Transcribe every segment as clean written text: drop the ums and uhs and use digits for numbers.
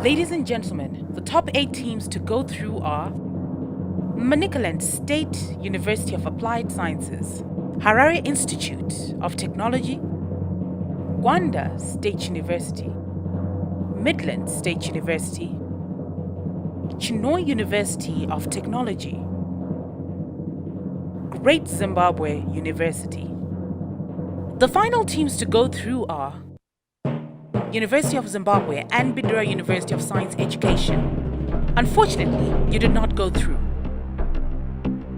Ladies and gentlemen, the top 8 teams to go through are Manicaland State University of Applied Sciences, Harare Institute of Technology, Gwanda State University, Midland State University, Chinhoyi University of Technology, Great Zimbabwe University. The final teams to go through are University of Zimbabwe and Bidura University of Science Education. Unfortunately, you did not go through.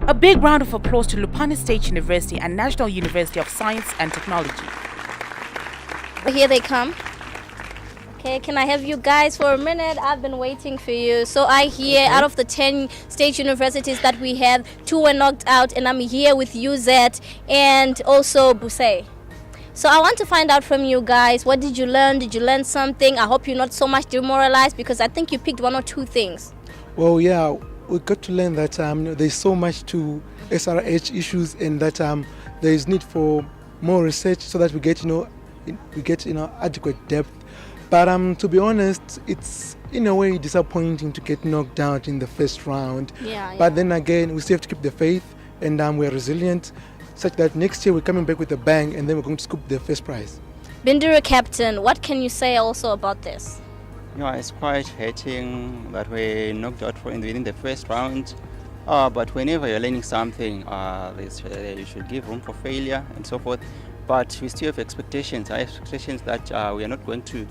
A big round of applause to Lupane State University and National University of Science and Technology. Here they come. Okay, can I have you guys for a minute? I've been waiting for you. So I hear out of the 10 state universities that we have, 2 were knocked out, and I'm here with UZ and also Buse. So I want to find out from you guys, what did you learn? Did you learn something? I hope you're not so much demoralized because I think you picked 1 or 2 things. Well, yeah, we got to learn that there's so much to SRH issues, and that there is need for more research so that we get adequate depth. But to be honest, it's in a way disappointing to get knocked out in the first round. But then again, we still have to keep the faith, and we're resilient, such that next year we're coming back with a bang, and then we're going to scoop the first prize. Bindura captain, what can you say also about this? It's quite hurting that we're knocked out within the first round. But whenever you're learning something, you should give room for failure and so forth. But we still have expectations. I have expectations that we are not going to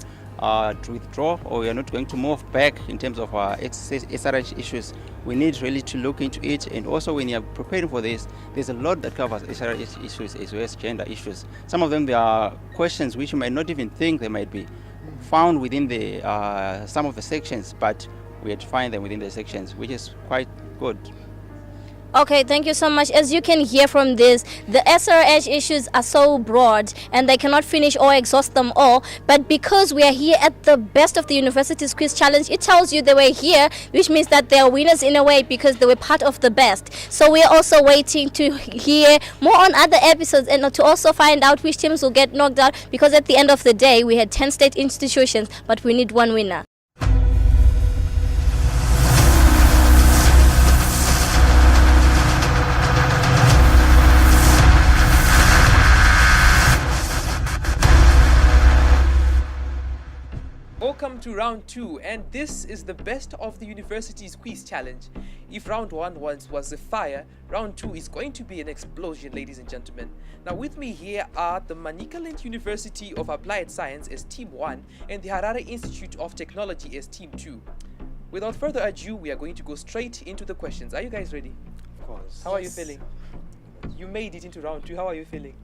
withdraw, or we are not going to move back in terms of our SRH issues. We need really to look into it, and also when you're preparing for this, there's a lot that covers SRH issues as well as gender issues. Some of them, there are questions which you might not even think they might be found within the some of the sections, but we had to find them within the sections, which is quite good. Okay, thank you so much. As you can hear from this, the SRH issues are so broad and they cannot finish or exhaust them all. But because we are here at the Best of the Universities Quiz Challenge, it tells you they were here, which means that they are winners in a way because they were part of the best. So we are also waiting to hear more on other episodes and to also find out which teams will get knocked out, because at the end of the day, we had 10 state institutions, but we need 1 winner. Welcome to round 2, and this is the Best of the Universities Quiz Challenge. If round 1 was a fire, round 2 is going to be an explosion, ladies and gentlemen. Now with me here are the Manicaland University of Applied Science as Team 1 and the Harare Institute of Technology as Team 2. Without further ado, we are going to go straight into the questions. Are you guys ready? Of course. How are you feeling? You made it into round 2. How are you feeling?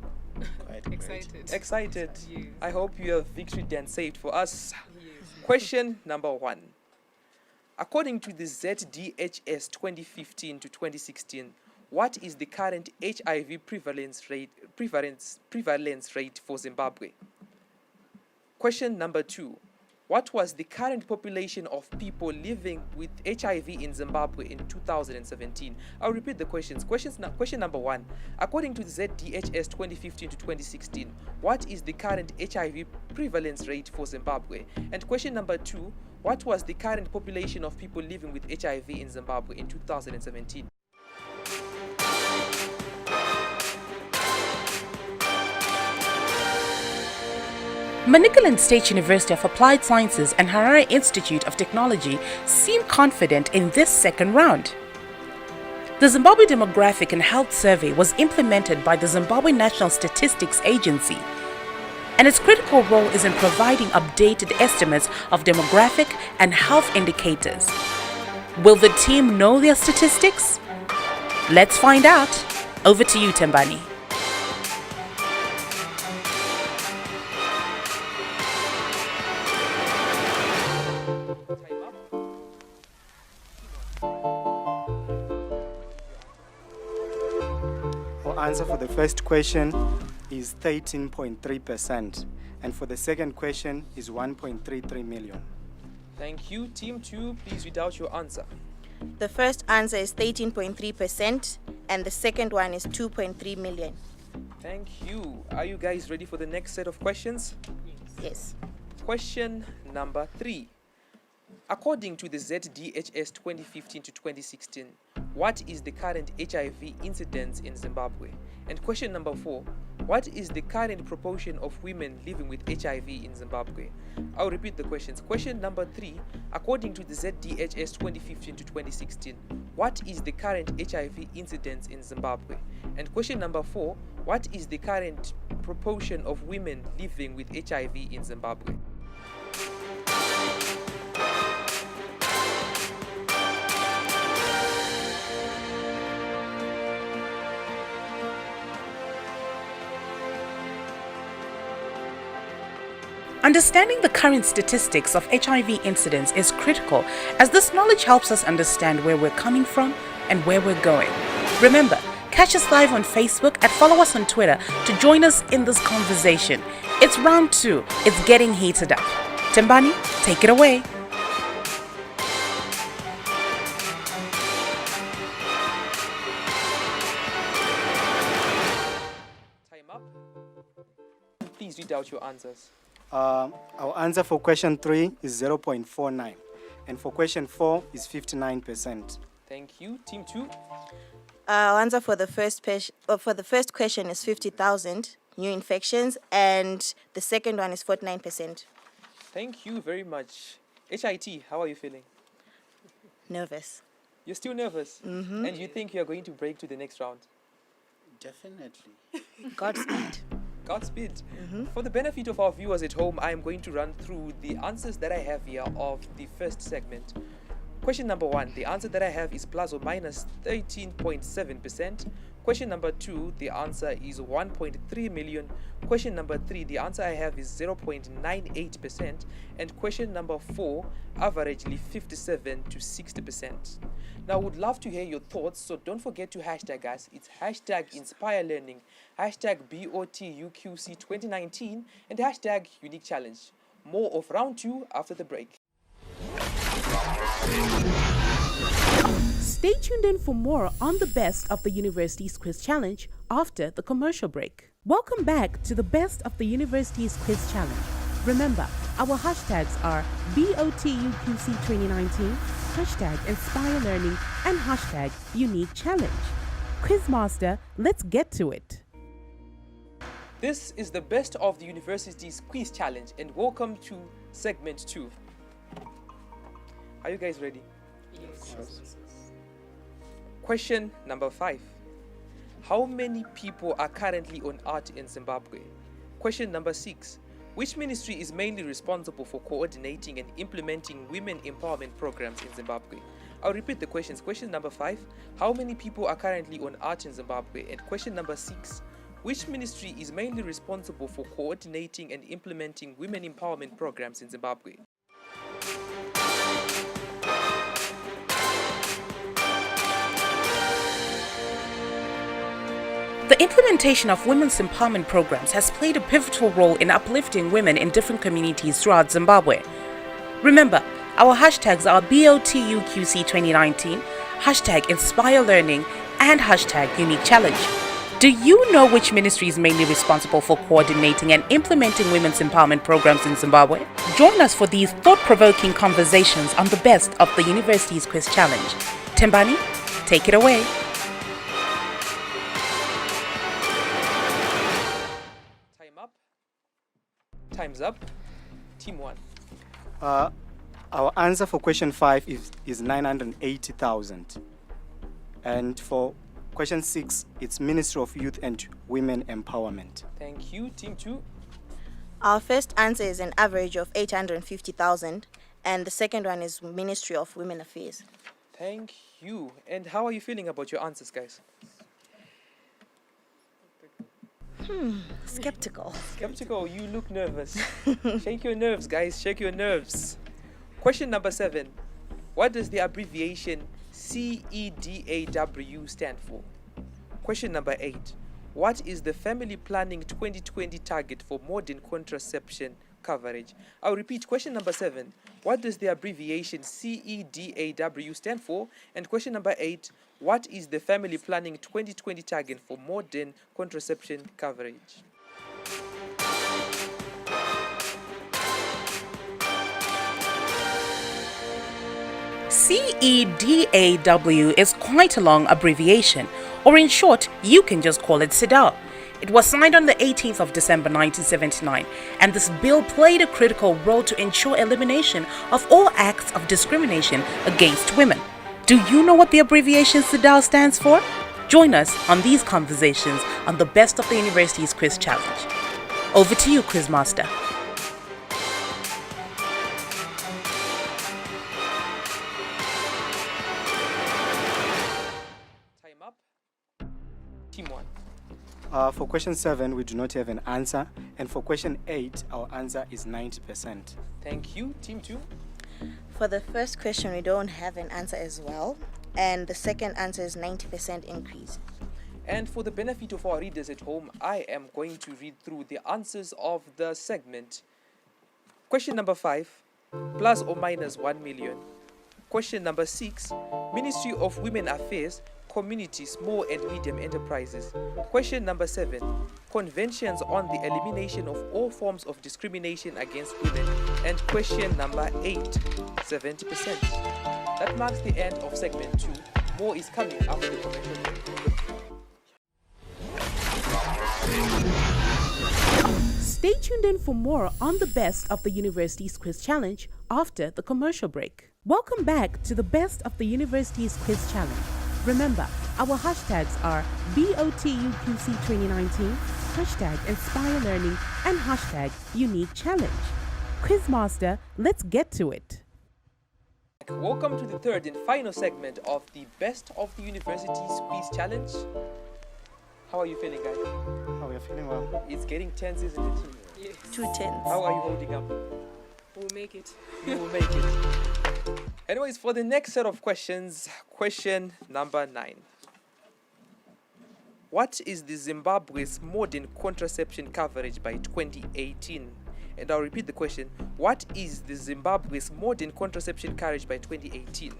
Quite Excited. Excited? Yes. I hope you have victory dance saved for us. Question number 1. According to the ZDHS 2015 to 2016, what is the current HIV prevalence rate for Zimbabwe? Question number 2. What was the current population of people living with HIV in Zimbabwe in 2017? I'll repeat the questions. Question number 1. According to the ZDHS 2015 to 2016, what is the current HIV prevalence rate for Zimbabwe? And question number 2. What was the current population of people living with HIV in Zimbabwe in 2017? Manicaland State University of Applied Sciences and Harare Institute of Technology seem confident in this second round. The Zimbabwe Demographic and Health Survey was implemented by the Zimbabwe National Statistics Agency, and its critical role is in providing updated estimates of demographic and health indicators. Will the team know their statistics? Let's find out. Over to you, Tembani. Our answer for the first question is 13.3%, and for the second question is 1.33 million. Thank you. Team 2, please read out your answer. The first answer is 13.3% and the second one is 2.3 million. Thank you. Are you guys ready for the next set of questions? Yes. Question number 3. According to the ZDHS 2015 to 2016, what is the current HIV incidence in Zimbabwe? And question number 4, what is the current proportion of women living with HIV in Zimbabwe? I'll repeat the questions. Question number 3, according to the ZDHS 2015 to 2016, what is the current HIV incidence in Zimbabwe? And question number 4, what is the current proportion of women living with HIV in Zimbabwe? Understanding the current statistics of HIV incidence is critical, as this knowledge helps us understand where we're coming from and where we're going. Remember, catch us live on Facebook and follow us on Twitter to join us in this conversation. It's round 2. It's getting heated up. Tembani, take it away. Time up. Please read out your answers. Our answer for question 3 is 0.49, and for question 4 is 59%. Thank you. Team 2. Our answer for the first question is 50,000 new infections, and the second one is 49%. Thank you very much. HIT, how are you feeling? Nervous. You're still nervous? Mm-hmm. And you think you're going to break to the next round? Definitely. Godspeed. Godspeed. For the benefit of our viewers at home, I am going to run through the answers that I have here of the first segment. Question number 1, the answer that I have is plus or minus 13.7%. Question number 2, the answer is 1.3 million. Question number 3, the answer I have is 0.98%. And question number 4, averagely 57 to 60%. Now, I would love to hear your thoughts, so don't forget to hashtag us. It's hashtag Inspire Learning, hashtag BOTUQC 2019, and hashtag Unique Challenge. More of round 2 after the break. Stay tuned in for more on the best of the University's Quiz Challenge after the commercial break. Welcome back to the best of the University's Quiz Challenge. Remember, our hashtags are BOTUQC 2019, hashtag Inspire Learning, and hashtag Unique Challenge. Quizmaster, let's get to it. This is the best of the University's Quiz Challenge, and welcome to segment 2. Are you guys ready? Yes. Question number 5. How many people are currently on art in Zimbabwe? Question number 6. Which ministry is mainly responsible for coordinating and implementing women empowerment programs in Zimbabwe? I'll repeat the questions. Question number 5. How many people are currently on art in Zimbabwe? And question number 6. Which ministry is mainly responsible for coordinating and implementing women empowerment programs in Zimbabwe? The implementation of women's empowerment programs has played a pivotal role in uplifting women in different communities throughout Zimbabwe. Remember, our hashtags are BOTUQC 2019, hashtag Inspire Learning, and hashtag Unique Challenge. Do you know which ministry is mainly responsible for coordinating and implementing women's empowerment programs in Zimbabwe? Join us for these thought-provoking conversations on the best of the University's Quiz Challenge. Tembani, take it away. Time's up. Team 1. Our answer for question 5 is 980,000. And for question 6, it's Ministry of Youth and Women Empowerment. Thank you. Team 2. Our first answer is an average of 850,000, and the second one is Ministry of Women Affairs. Thank you. And how are you feeling about your answers, guys? Skeptical. Skeptical, you look nervous. Shake your nerves, guys. Shake your nerves. Question number 7. What does the abbreviation CEDAW stand for? Question number 8. What is the Family Planning 2020 target for modern contraception coverage? I'll repeat. Question number 7. What does the abbreviation CEDAW stand for? And question number 8. What is the Family Planning 2020 target for modern contraception coverage? CEDAW is quite a long abbreviation, or in short, you can just call it CEDAW. It was signed on the 18th of December 1979, and this bill played a critical role to ensure elimination of all acts of discrimination against women. Do you know what the abbreviation CEDAW stands for? Join us on these conversations on the Best of the University's Quiz Challenge. Over to you, Quizmaster. Time up. Team 1. For question 7, we do not have an answer. And for question 8, our answer is 90%. Thank you. Team 2. For the first question, we don't have an answer as well. And the second answer is 90% increase. And for the benefit of our readers at home, I am going to read through the answers of the segment. Question number 5, plus or minus 1 million. Question number 6, Ministry of Women Affairs, Community, Small and Medium Enterprises. Question number 7, Conventions on the Elimination of All Forms of Discrimination Against Women. And question number 8, 70%. That marks the end of segment 2. More is coming after the commercial break. Stay tuned in for more on the Best of the University's Quiz Challenge after the commercial break. Welcome back to the Best of the University's Quiz Challenge. Remember, our hashtags are BOTUQC2019, hashtag Inspire Learning, and hashtag Unique Challenge. Quizmaster, let's get to it. Welcome to the third and final segment of the Best of the University's Quiz Challenge. How are you feeling, guys? Oh, we are feeling well. It's getting tense, isn't it? Yes. 2 tenths. How are you holding up? We'll make it. You will make it. Anyways, for the next set of questions, question number 9. What is the Zimbabwe's modern contraception coverage by 2018? And I'll repeat the question. What is the Zimbabwe's modern contraception coverage by 2018?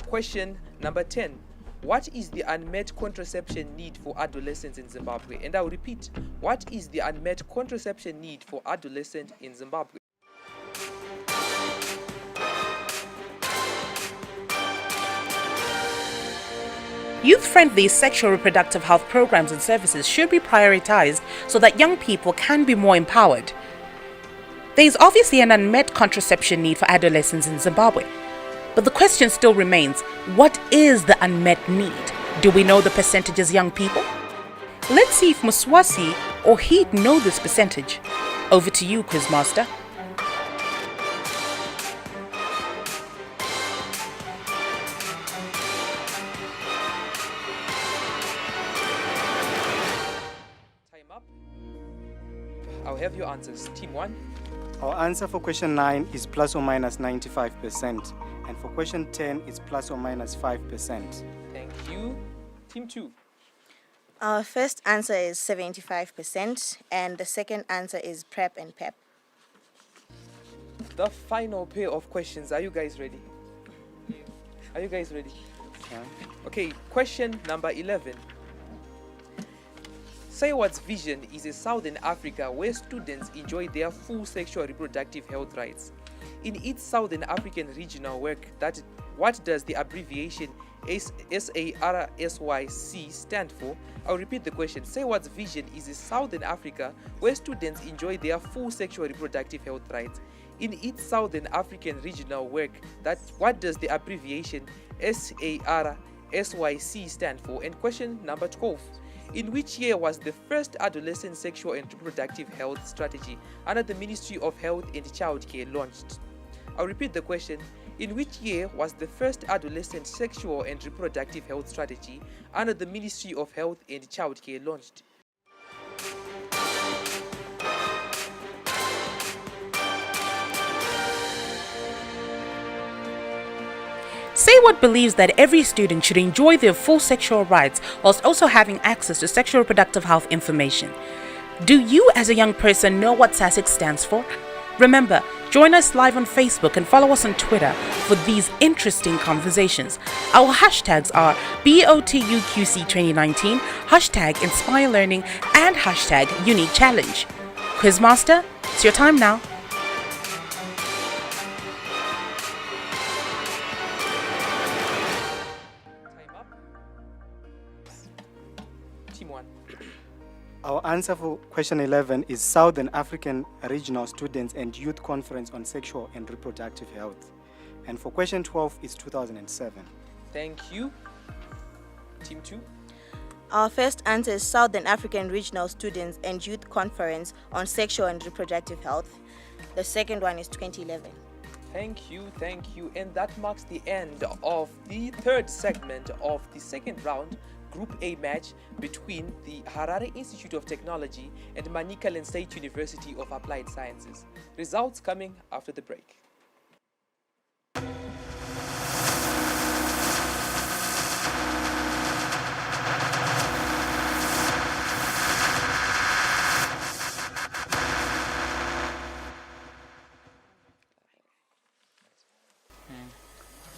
Question number 10. What is the unmet contraception need for adolescents in Zimbabwe? And I'll repeat. What is the unmet contraception need for adolescents in Zimbabwe? Youth-friendly sexual reproductive health programs and services should be prioritized so that young people can be more empowered. There is obviously an unmet contraception need for adolescents in Zimbabwe. But the question still remains, what is the unmet need? Do we know the percentage as young people? Let's see if MSUAS or HEAT know this percentage. Over to you, Quizmaster. Time up. I'll have your answers. Team 1. Our answer for question 9 is plus or minus 95%. And for question 10, it's plus or minus 5%. Thank you. Team 2. Our first answer is 75%, and the second answer is PrEP and PEP. The final pair of questions. Are you guys ready? Are you guys ready? Yeah. Okay, question number 11. SAYWHAT's vision is a Southern Africa where students enjoy their full sexual reproductive health rights. In its Southern African regional work, what does the abbreviation SAYWHAT stand for? I'll repeat the question. SAYWHAT's vision is a Southern Africa where students enjoy their full sexual reproductive health rights. In its Southern African regional work, what does the abbreviation SAYWHAT stand for? And question number 12. In which year was the first adolescent sexual and reproductive health strategy under the Ministry of Health and Childcare launched? I'll repeat the question. In which year was the first adolescent sexual and reproductive health strategy under the Ministry of Health and Childcare launched? SAYWHAT believes that every student should enjoy their full sexual rights whilst also having access to sexual reproductive health information. Do you as a young person know what SASIC stands for? Remember, join us live on Facebook and follow us on Twitter for these interesting conversations. Our hashtags are BOTUQC2019, hashtag Inspire Learning, and hashtag Unique Challenge. Quizmaster, it's your time now. Our answer for question 11 is Southern African Regional Students and Youth Conference on Sexual and Reproductive Health. And for question 12 is 2007. Thank you. Team 2. Our first answer is Southern African Regional Students and Youth Conference on Sexual and Reproductive Health. The second one is 2011. Thank you. And that marks the end of the third segment of the second round Group A match between the Harare Institute of Technology and Manicaland State University of Applied Sciences. Results coming after the break.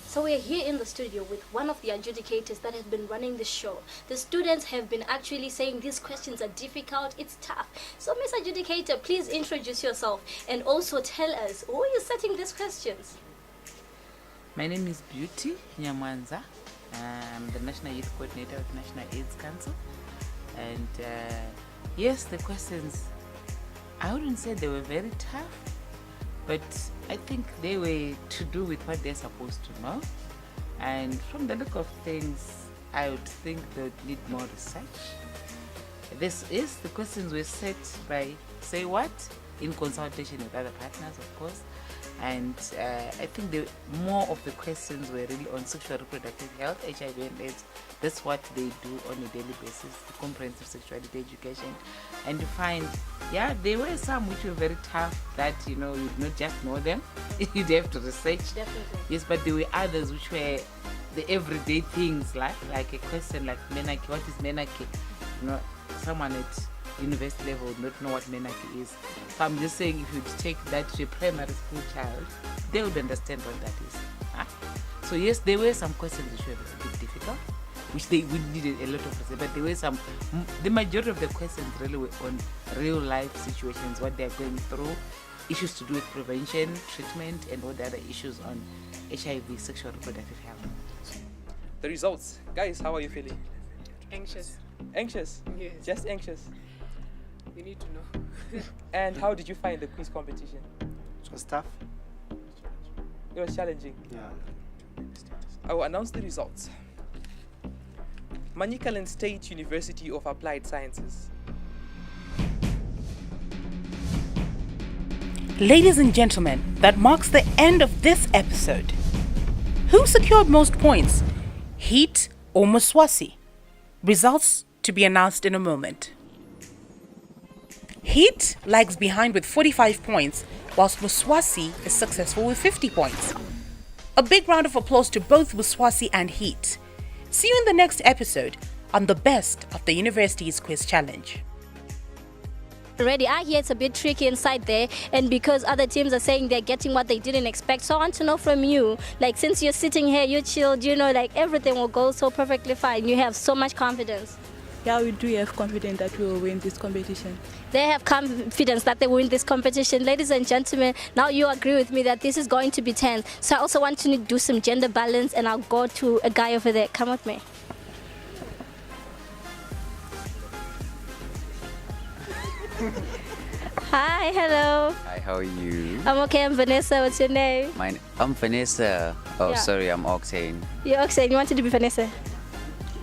So we're here in the studio with one of the adjudicators that has been running the show. The students have been actually saying these questions are difficult, it's tough. So Miss Adjudicator, please introduce yourself and also tell us, who are you setting these questions? My name is Beauty Nyamwanza. I'm the National Youth Coordinator of National AIDS Council. And yes, the questions, I wouldn't say they were very tough, but I think they were to do with what they're supposed to know. And from the look of things, I would think they would need more research. The questions were set by SAYWHAT in consultation with other partners, of course. And I think more of the questions were really on sexual reproductive health, HIV and AIDS. That's what they do on a daily basis, comprehensive sexuality education. And you find, there were some which were very tough that, you'd not just know them, you'd have to research. Definitely. Yes, but there were others which were the everyday things, like a question like menarche. What is menarche? Someone at university level would not know what menarche is. So I'm just saying, if you take that to a primary school child, they would understand what that is. So yes, there were some questions which were a bit difficult, which we needed a lot of research, but there were the majority of the questions really were on real life situations, what they're going through, issues to do with prevention, treatment, and all the other issues on HIV, sexual reproductive health. The results. Guys, how are you feeling? Anxious. Anxious? Yes. Just anxious? You need to know. And how did you find the quiz competition? It was tough. It was challenging. Yeah. I will announce the results. Manicaland State University of Applied Sciences. Ladies and gentlemen, that marks the end of this episode. Who secured most points? Heat or MSUAS? Results to be announced in a moment. Heat lags behind with 45 points, whilst MSUAS is successful with 50 points. A big round of applause to both MSUAS and Heat. See you in the next episode on the best of the university's quiz challenge. Already, I hear it's a bit tricky inside there, and because other teams are saying they're getting what they didn't expect. So I want to know from you, since you're sitting here, you're chilled, everything will go so perfectly fine. You have so much confidence. Yeah, we do have confidence that we will win this competition. They have confidence that they will win this competition. Ladies and gentlemen, now you agree with me that this is going to be tense. So I also want to do some gender balance, and I'll go to a guy over there. Come with me. Hi, hello. Hi, how are you? I'm okay, I'm Vanessa. What's your name? I'm Vanessa. Oh, Yeah. sorry, I'm Octane. You're Oxane. You wanted to be Vanessa?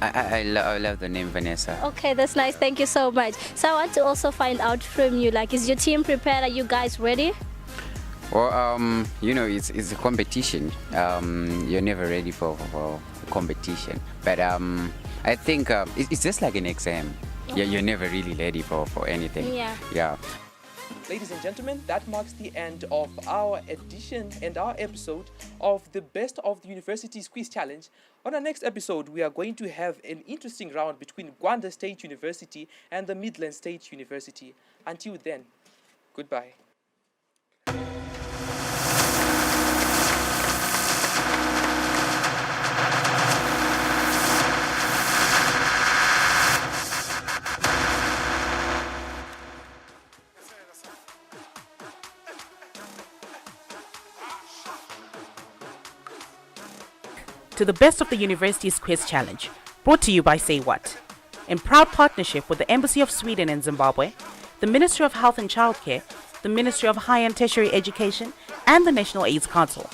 I love the name Vanessa. Okay, that's nice. Thank you so much. So I want to also find out from you, is your team prepared? Are you guys ready? Well, it's a competition. You're never ready for a competition. But I think it's just like an exam. Yeah, you're never really ready for anything. Yeah. Yeah. Ladies and gentlemen, that marks the end of our edition and our episode of the Best of the University's Quiz Challenge. On our next episode, we are going to have an interesting round between Gwanda State University and the Midland State University. Until then, goodbye. To the Best of the University's Quiz Challenge, brought to you by SAYWHAT. in proud partnership with the Embassy of Sweden in Zimbabwe, the Ministry of Health and Childcare, the Ministry of Higher and Tertiary Education, and the National AIDS Council.